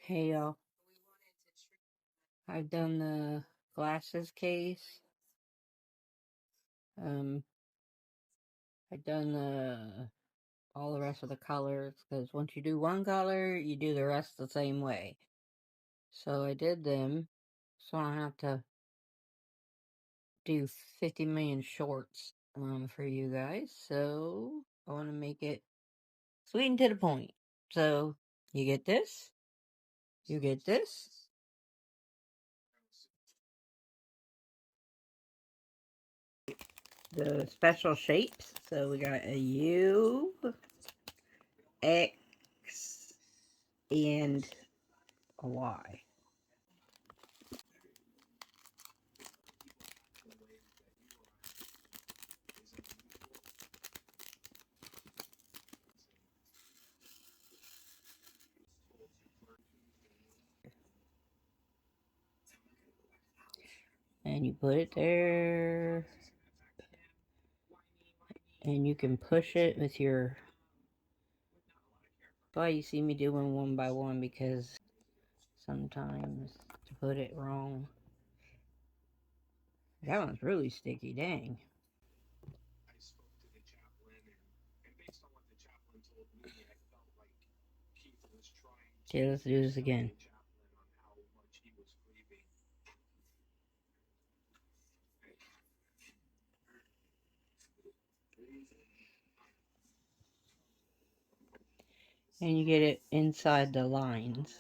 Hey y'all, I've done the glasses case. Um, I've done all the rest of the colors because once you do one color, you do the rest the same way. So I did them, so I don't have to do 50 million shorts for you guys. So I want to make it sweet and to the point. So you get this, you get this. The special shapes. So we got a U, X, and a Y. And you put it there, and you can push it with your. Why you see me doing one by one because sometimes to put it wrong. That one's really sticky, dang. Okay, let's do this again. And you get it inside the lines.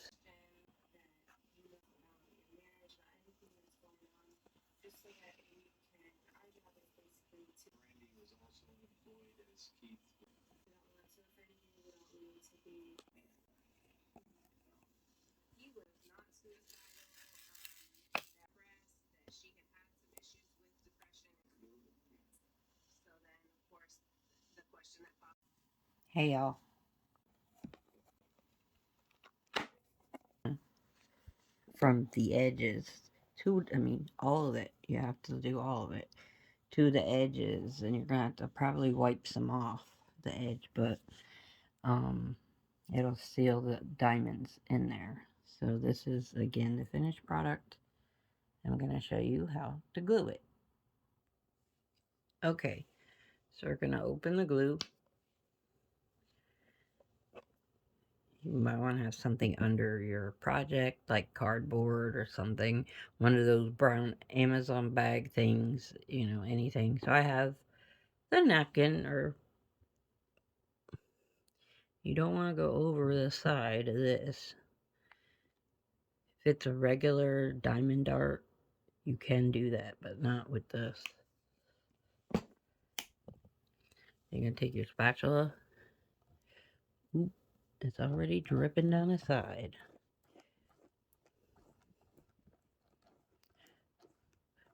Hey y'all. From the edges to, all of it. You have to do all of it to the edges, and you're gonna have to probably wipe some off the edge, but um, it'll seal the diamonds in there. So this is again the finished product. I'm gonna show you how to glue it. Okay, so we're gonna open the glue. You might want to have something under your project, like cardboard or something. One of those brown Amazon bag things, anything. So I have the napkin, or you don't want to go over the side of this. If it's a regular diamond dart, you can do that, but not with this. You're going to take your spatula. Oop, it's already dripping down the side.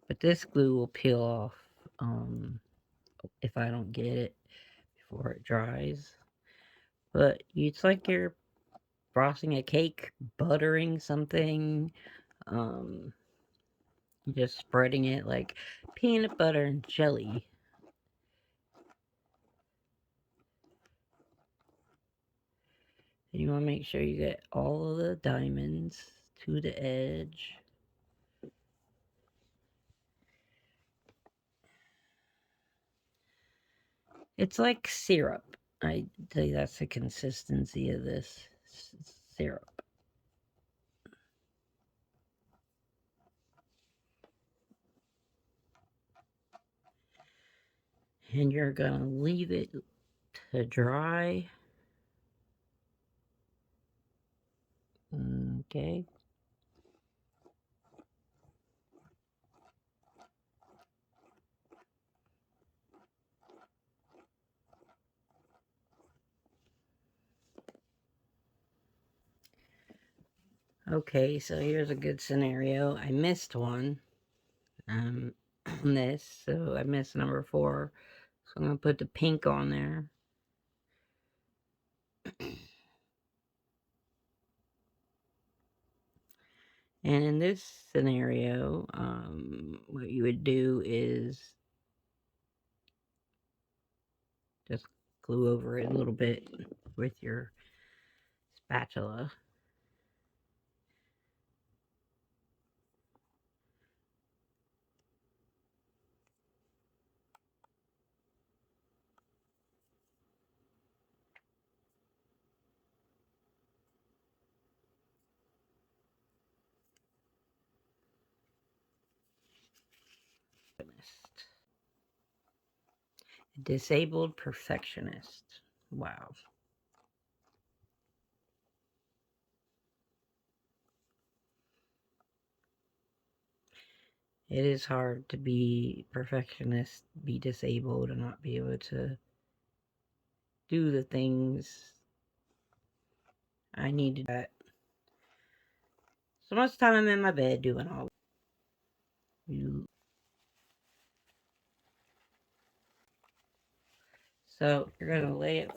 But this glue will peel off if I don't get it before it dries. But it's like you're frosting a cake, buttering something, just spreading it like peanut butter and jelly. And you want to make sure you get all of the diamonds to the edge. It's like syrup. I tell you, that's the consistency of this syrup. And you're gonna leave it to dry. Okay. Okay, so here's a good scenario. I missed one on this, so I missed number 4. So I'm gonna put the pink on there. And in this scenario, what you would do is just glue over it a little bit with your spatula. Disabled perfectionist. Wow. It is hard to be perfectionist, be disabled, and not be able to do the things I need to do. So most of the time I'm in my bed doing all you. So you're gonna lay it